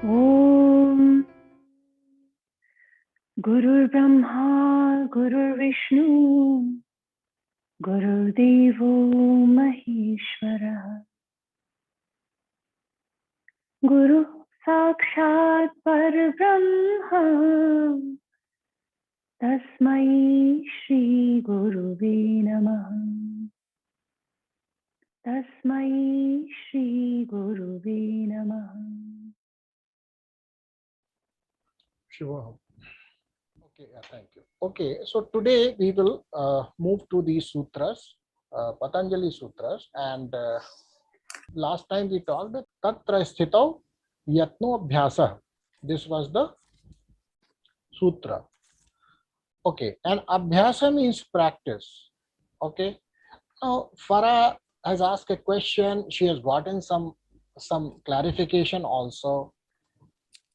Om Gurur Brahma Gurur Vishnu Gurur Devo Maheshwara Guru Sakshat Parabrahma Tasmai Shri Guruve Namaha Tasmai Shri Guruve Namaha. Shiva. Okay, thank you. Okay, so today we will move to the sutras, Patanjali sutras, and last time we talked that Tatra Sthitau Yatno Abhyasa. This was the sutra. Okay, and Abhyasa means practice. Okay, now Farah has asked a question. She has gotten some clarification also,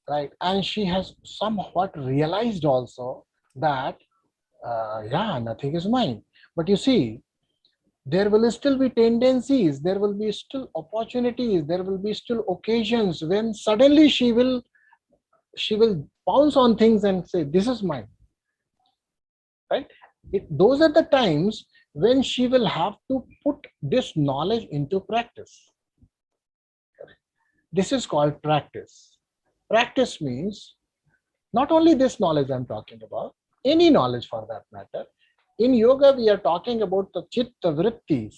right? And she has somewhat realized also that yeah, nothing is mine. But you see, there will still be tendencies, there will be still opportunities, there will be still occasions when suddenly she will pounce on things and say, "This is mine." Right? Those are the times when she will have to put this knowledge into practice. This is called practice. Practice means not only this knowledge I'm talking about, any knowledge for that matter. In yoga, we are talking about the chitta vrittis,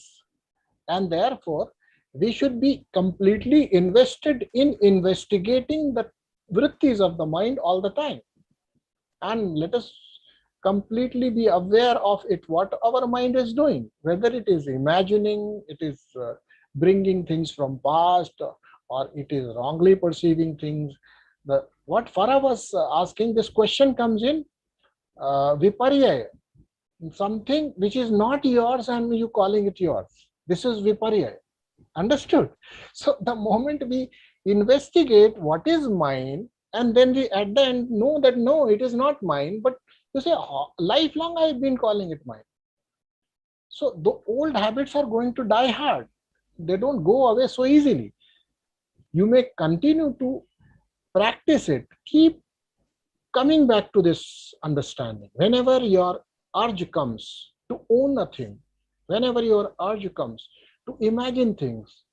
and therefore we should be completely invested in investigating the vrittis of the mind all the time. And let us completely be aware of it, what our mind is doing, whether it is imagining, it is bringing things from past, or it is wrongly perceiving things. What Farah was asking, this question comes in viparya, something which is not yours and you calling it yours. This is viparya. Understood? So the moment we investigate what is mine, and then we at the end know that no, it is not mine, but you say, lifelong I've been calling it mine. So the old habits are going to die hard. They don't go away so easily. You may continue to practice it, keep coming back to this understanding. Whenever your urge comes to own a thing, whenever your urge comes to imagine things,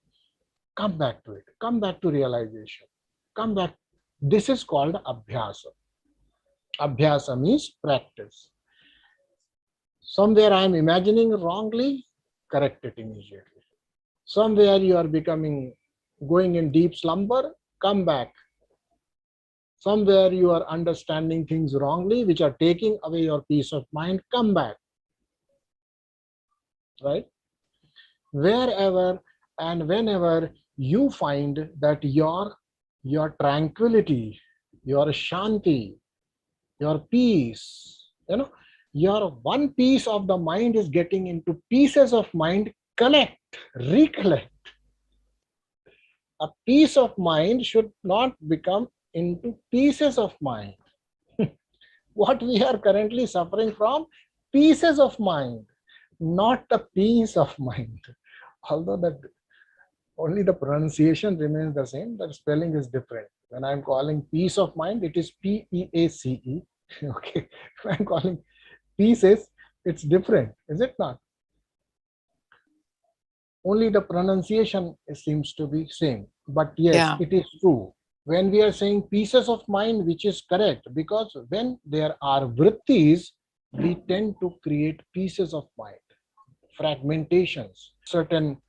come back to it, come back to realization, come back. This is called Abhyasa. Abhyasa means practice. Somewhere I am imagining wrongly, correct it immediately. Somewhere you are going in deep slumber, come back. Somewhere you are understanding things wrongly, which are taking away your peace of mind, come back. Right? Wherever and whenever you find that your tranquility, your shanti, your peace, your one piece of the mind is getting into pieces of mind, collect, recollect. A piece of mind should not become into pieces of mind. What we are currently suffering from, pieces of mind, not a piece of mind. Although that only the pronunciation remains the same, the spelling is different. When I'm calling peace of mind, it is P-E-A-C-E. Okay. When I'm calling pieces, it's different, is it not? Only the pronunciation seems to be same. But yes, it is true. When we are saying pieces of mind, which is correct, because when there are vrittis, we tend to create pieces of mind, fragmentations, certain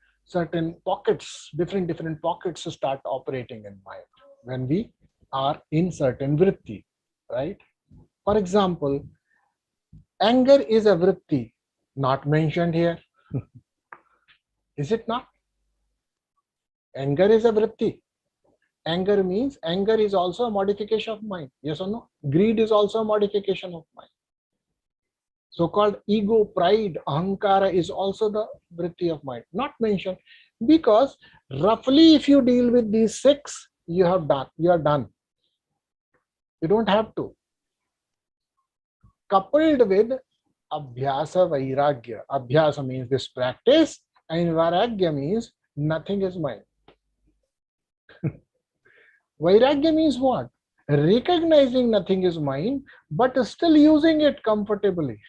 pockets, different pockets start operating in mind when we are in certain vritti, right? For example, anger is a vritti, not mentioned here. Is it not? Anger is a vritti. Anger means anger is also a modification of mind. Yes or no? Greed is also a modification of mind. So-called ego, pride, ahankara is also the vritti of mind. Not mentioned because roughly if you deal with these six, you are done. You don't have to. Coupled with abhyasa vairagya. Abhyasa means this practice, and vairagya means nothing is mine. Vairagya means what? Recognizing nothing is mine, but still using it comfortably.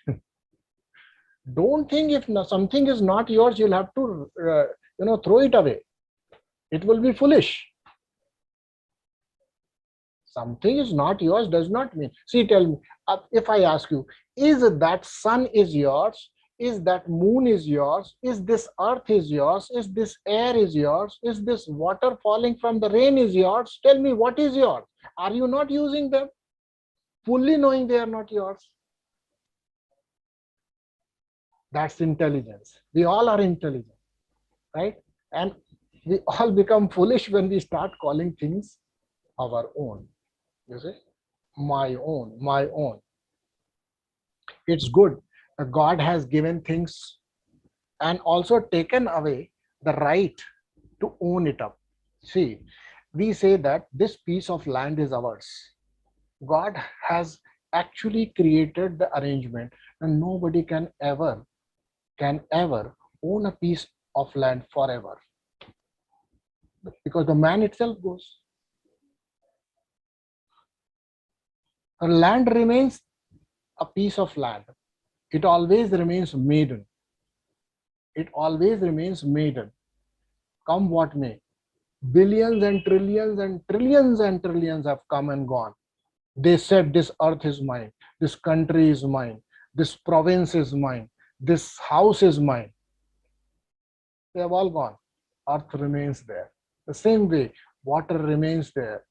Don't think if something is not yours, you'll have to, throw it away. It will be foolish. Something is not yours does not mean. See, tell me, if I ask you, is that sun is yours? Is that moon is yours? Is this earth is yours? Is this air is yours? Is this water falling from the rain is yours? Tell me what is yours. Are you not using them? Fully knowing they are not yours. That's intelligence. We all are intelligent, right? And we all become foolish when we start calling things our own. You see, my own, my own. It's good. God has given things and also taken away the right to own it up. See, we say that this piece of land is ours. God has actually created the arrangement, and nobody can ever own a piece of land forever, because the man itself goes. The land remains a piece of land. It always remains maiden. It always remains maiden, come what may. Billions and trillions and trillions have come and gone. They said this earth is mine, this country is mine, this province is mine, this house is mine. They have all gone. Earth remains there. The same way, water remains there,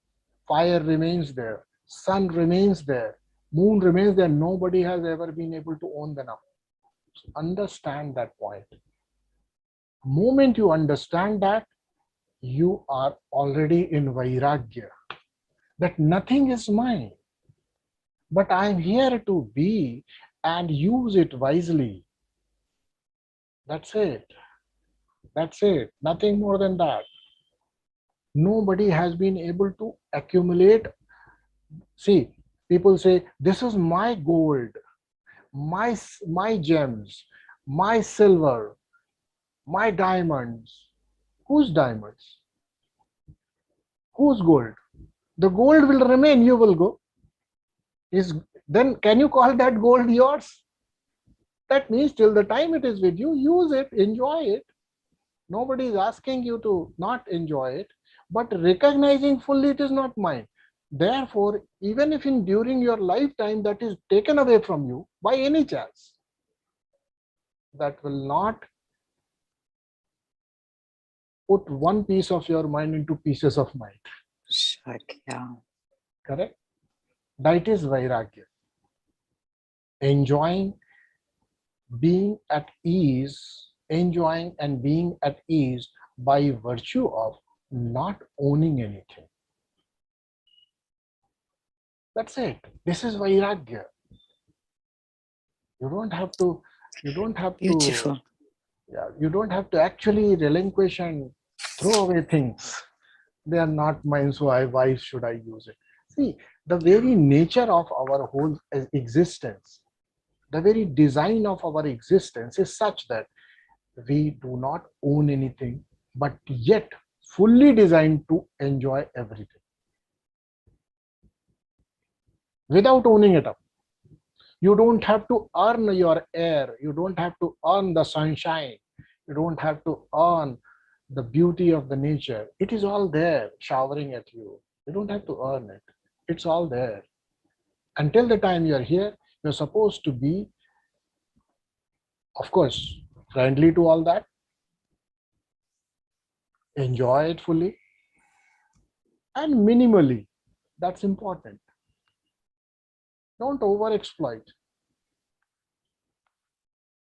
fire remains there, sun remains there, moon remains there. Nobody has ever been able to own them up. Understand that point. Moment you understand that, you are already in Vairagya, that nothing is mine, but I am here to be and use it wisely. That's it. That's it. Nothing more than that. Nobody has been able to accumulate. See, people say, this is my gold, my gems, my silver, my diamonds. Whose diamonds? Whose gold? The gold will remain, you will go. Then can you call that gold yours? That means till the time it is with you, use it, enjoy it. Nobody is asking you to not enjoy it, but recognizing fully it is not mine. Therefore, even if during your lifetime that is taken away from you by any chance, that will not put one piece of your mind into pieces of mind. Yeah. Correct? That is Vairagya. Enjoying, being at ease, enjoying and being at ease by virtue of not owning anything. That's it. This is Vairagya. You don't have to Beautiful. you don't have to actually relinquish and throw away things. They are not mine, so why should I use it? See, the very nature of our whole existence, the very design of our existence is such that we do not own anything, but yet fully designed to enjoy everything without owning it up. You don't have to earn your air. You don't have to earn the sunshine. You don't have to earn the beauty of the nature. It is all there, showering at you. You don't have to earn it. It's all there. Until the time you're here, you're supposed to be, of course, friendly to all that. Enjoy it fully and minimally. That's important. Don't over-exploit.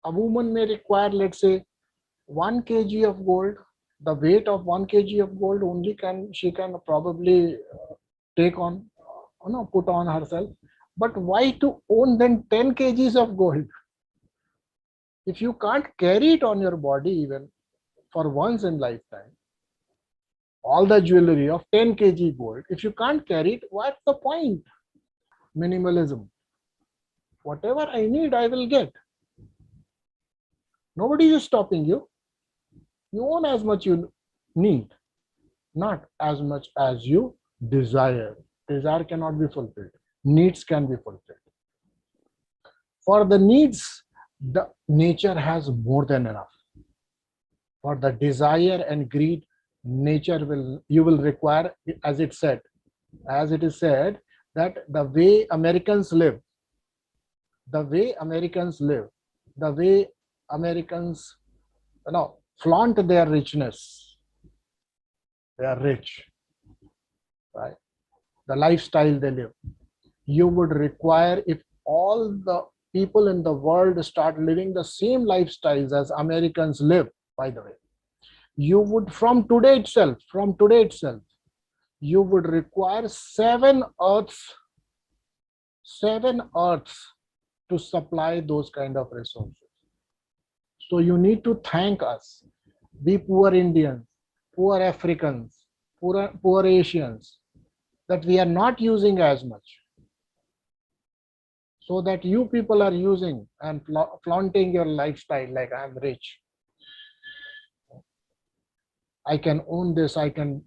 A woman may require, let's say, 1 kg of gold. The weight of 1 kg of gold only she can probably take on, put on herself. But why to own then 10 kgs of gold? If you can't carry it on your body even for once in lifetime, all the jewelry of 10 kg gold, if you can't carry it, what's the point? Minimalism. Whatever I need, I will get. Nobody is stopping you. You own as much you need, not as much as you desire. Desire cannot be fulfilled. Needs can be fulfilled. For the needs, the nature has more than enough. For the desire and greed, nature will, you will require, as it said, as it is said, that the way Americans live, the way Americans live, the way Americans, flaunt their richness. They are rich, right? The lifestyle they live. You would require, if all the people in the world start living the same lifestyles as Americans live, by the way, you would, from today itself, you would require seven earths to supply those kind of resources. So you need to thank us, we poor Indians, poor Africans, poor Asians, that we are not using as much. So that you people are using and flaunting your lifestyle like I am rich. I can own this, I can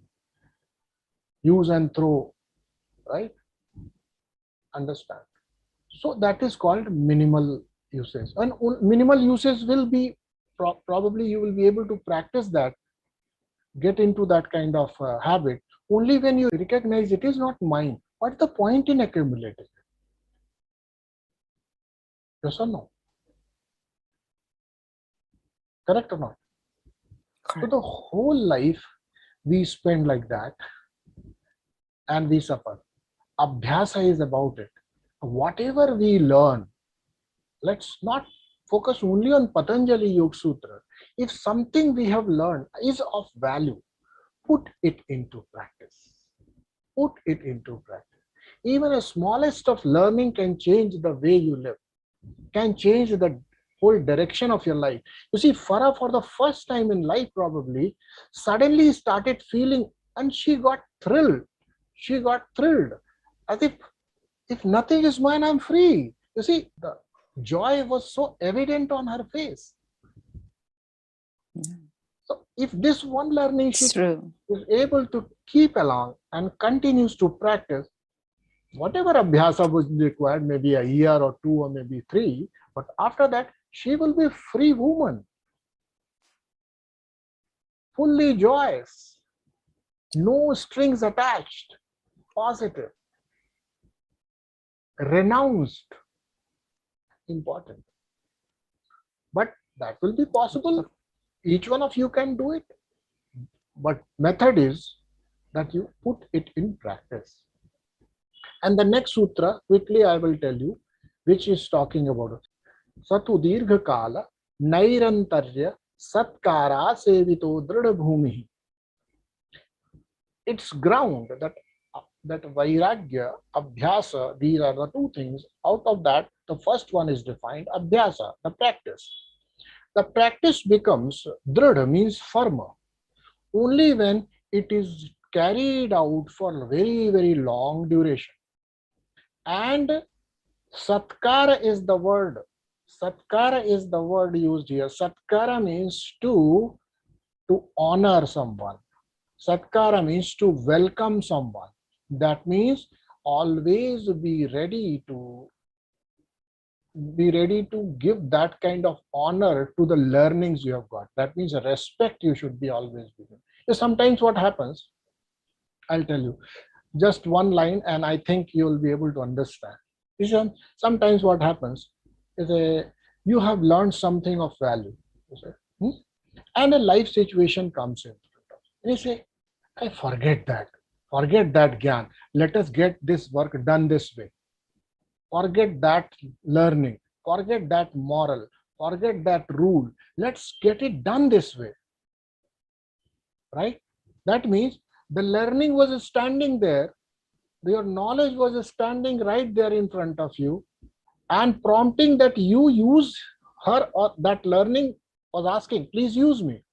use and throw, right? Understand? So that is called minimal usage. And minimal usage will be, probably you will be able to practice that, get into that kind of habit, only when you recognize it is not mine. What's the point in accumulating? Yes or no? Correct or not? So the whole life we spend like that and we suffer. Abhyasa is about it. Whatever we learn, let's not focus only on Patanjali Yoga Sutra. If something we have learned is of value, put it into practice. Put it into practice. Even the smallest of learning can change the way you live, can change the whole direction of your life. You see, Farah, for the first time in life, probably, suddenly started feeling, and she got thrilled. She got thrilled, as if nothing is mine, I'm free. You see, the joy was so evident on her face. So if this one learning she is able to keep along and continues to practice, whatever abhyasa was required, maybe a year or two or maybe 3, but after that, she will be a free woman, fully joyous, no strings attached, positive, renounced. Important. But that will be possible. Each one of you can do it. But method is that you put it in practice. And the next sutra, quickly I will tell you, which is talking about it. Satu dirgha kala nairantarya satkara sevito dridha bhumihi. It's ground that vairagya, abhyasa, these are the two things. Out of that, the first one is defined, abhyasa, the practice. The practice becomes dridha, means firmer, only when it is carried out for a very, very long duration. And satkara is the word. Satkara is the word used here. Satkara means to honor someone. Satkara means to welcome someone. That means always be ready to give that kind of honor to the learnings you have got. That means respect you should be always given. Sometimes what happens, I'll tell you, just one line and I think you will be able to understand. Sometimes what happens is you have learned something of value, and a life situation comes in. And you say, I forget that Gyan. Let us get this work done this way. Forget that learning, forget that moral, forget that rule. Let's get it done this way. Right? That means the learning was standing there, your knowledge was standing right there in front of you, and prompting that you use her, or that learning was asking, please use me.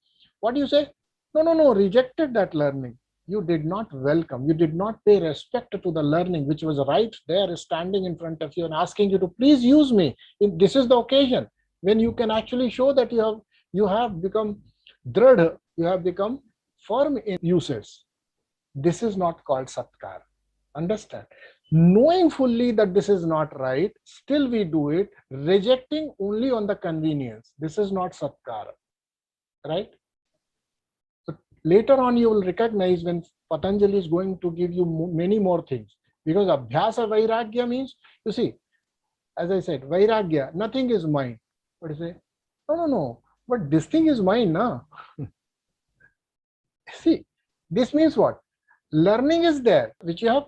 What do you say? No, rejected that learning. You did not welcome, you did not pay respect to the learning which was right there standing in front of you and asking you to please use me. This is the occasion when you can actually show that you have become dridha, you have become firm in uses. this is not called satkar. Understand? Knowing fully that this is not right, still we do it, rejecting only on the convenience. This is not satkar. Right? So later on, you will recognize when Patanjali is going to give you many more things. Because Abhyasa Vairagya means, you see, as I said, Vairagya, nothing is mine. What do you say? No. But this thing is mine, na? See, this means what? Learning is there, which you have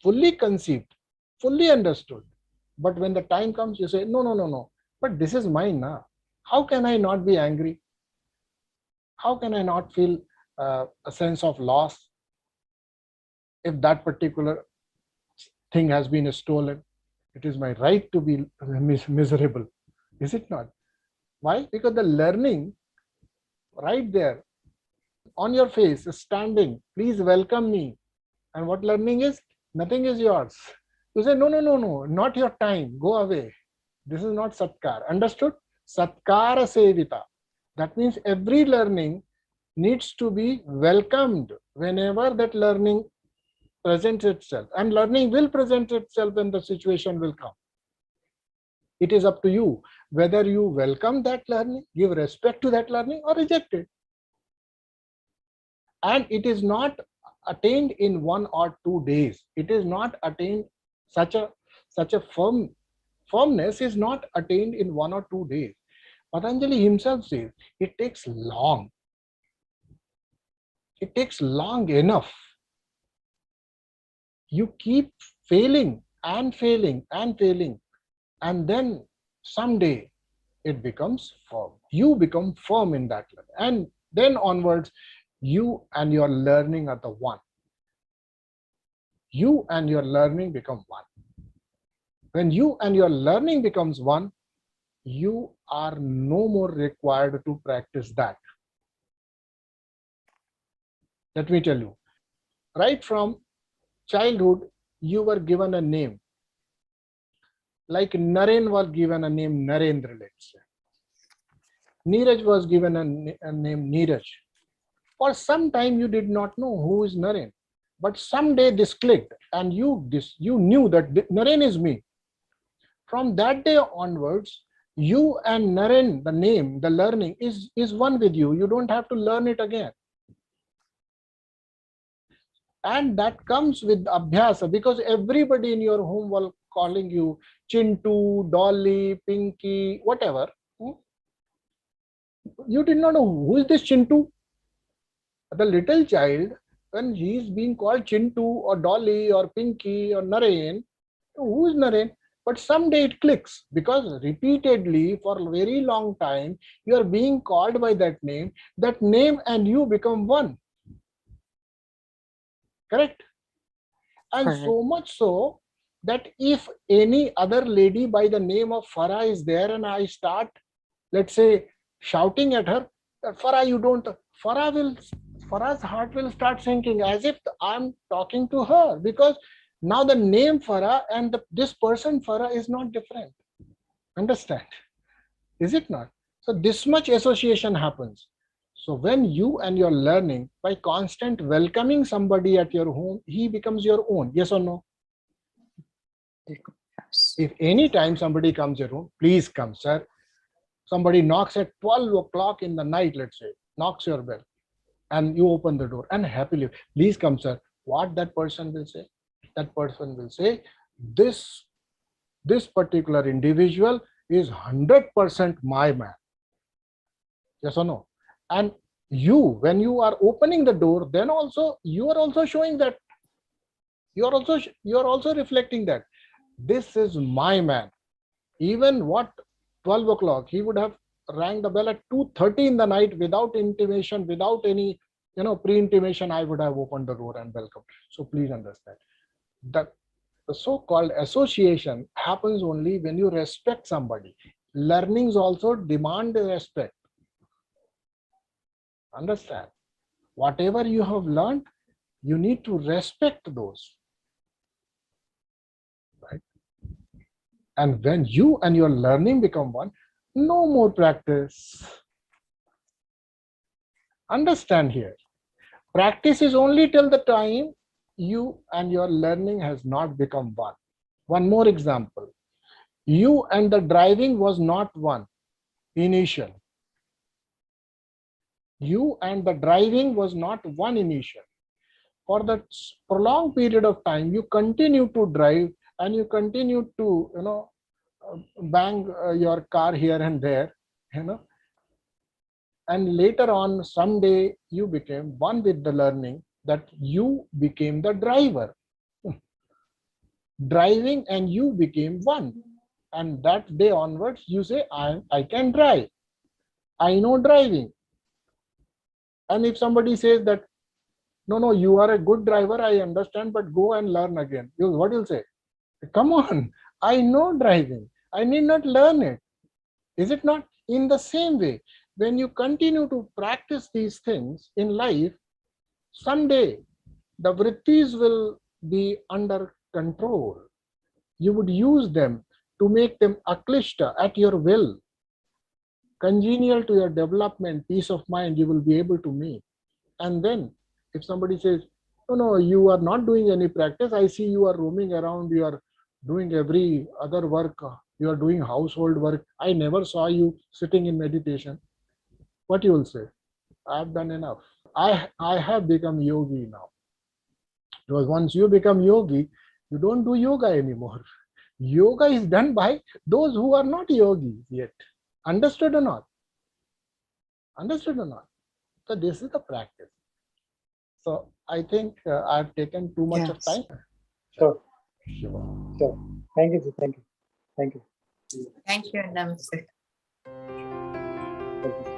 fully conceived, fully understood. But when the time comes, you say, no. But this is mine, na? How can I not be angry? How can I not feel a sense of loss if that particular thing has been stolen? It is my right to be miserable. Is it not? Why? Because the learning right there on your face is standing. Please welcome me. And what learning is? Nothing is yours. You say, no, not your time. Go away. This is not satkar. Understood? Satkara sevita. That means every learning needs to be welcomed whenever that learning presents itself. And learning will present itself when the situation will come. It is up to you whether you welcome that learning, give respect to that learning, or reject it. And it is not attained in 1 or 2 days. It is not attained, such a firmness is not attained in 1 or 2 days. Patanjali himself says it takes long. It takes long enough. You keep failing, and then someday it becomes firm. You become firm in that level. And then onwards, you and your learning are the one. You and your learning become one. When you and your learning becomes one, you are no more required to practice that. Let me tell you, right from childhood, you were given a name. Like Naren was given a name Narendra, let's say. Neeraj was given a name Neeraj. For some time, you did not know who is Naren. But someday this clicked and you knew that Naren is me. From that day onwards, you and Naren, the name, the learning is one with you. You don't have to learn it again. And that comes with Abhyasa, because everybody in your home was calling you Chintu, Dolly, Pinky, whatever. You did not know who is this Chintu. The little child, when he is being called Chintu or Dolly or Pinky or Naren, who is Naren? But someday it clicks, because repeatedly for a very long time you are being called by that name and you become one. Correct? And Correct. so much so that if any other lady by the name of Farah is there and I start, let's say, shouting at her, Farah, you don't, Farah's heart will start sinking as if I'm talking to her, because now the name Farah and this person Farah is not different. Understand? Is it not? So this much association happens. So when you and your learning, by constant welcoming somebody at your home, he becomes your own. Yes or no? Yes. If any time somebody comes your home, please come, sir. Somebody knocks at 12 o'clock in the night, let's say, knocks your bell, and you open the door and happily, please come, sir. What that person will say? That person will say, this particular individual is 100% my man. Yes or no? And you, when you are opening the door, then also you are also showing that, you are also reflecting that this is my man. Even what 12 o'clock, he would have rang the bell at 2:30 in the night without intimation, without any pre-intimation. I would have opened the door and welcomed. So please understand that the so-called association happens only when you respect somebody. Learnings also demand respect. Understand? Whatever you have learned, you need to respect those. Right? And when you and your learning become one, no more practice. Understand here. Practice is only till the time you and your learning has not become one. One more example. You and the driving was not one initial. You and the driving was not one initial. For that prolonged period of time, you continue to drive and you continue to, bang your car here and there, and later on, someday you became one with the learning, that you became the driver. Driving and you became one. And that day onwards, you say, I can drive. I know driving. And if somebody says that, no, you are a good driver, I understand, but go and learn again. What you'll say? Come on, I know driving. I need not learn it. Is it not? In the same way, when you continue to practice these things in life, someday the vrittis will be under control. You would use them to make them aklishta at your will, congenial to your development, peace of mind, you will be able to meet. And then if somebody says, no, you are not doing any practice, I see you are roaming around, you are doing every other work, you are doing household work, I never saw you sitting in meditation. What you will say? I have done enough. I have become yogi now. Because once you become yogi, you don't do yoga anymore. Yoga is done by those who are not yogis yet. Understood or not? Understood or not? So this is the practice. So I think I've taken too much of Yes. time. Sure. Shiva. Sure. Thank you, sir. Thank you. Thank you. Thank you, Namaste. Thank you.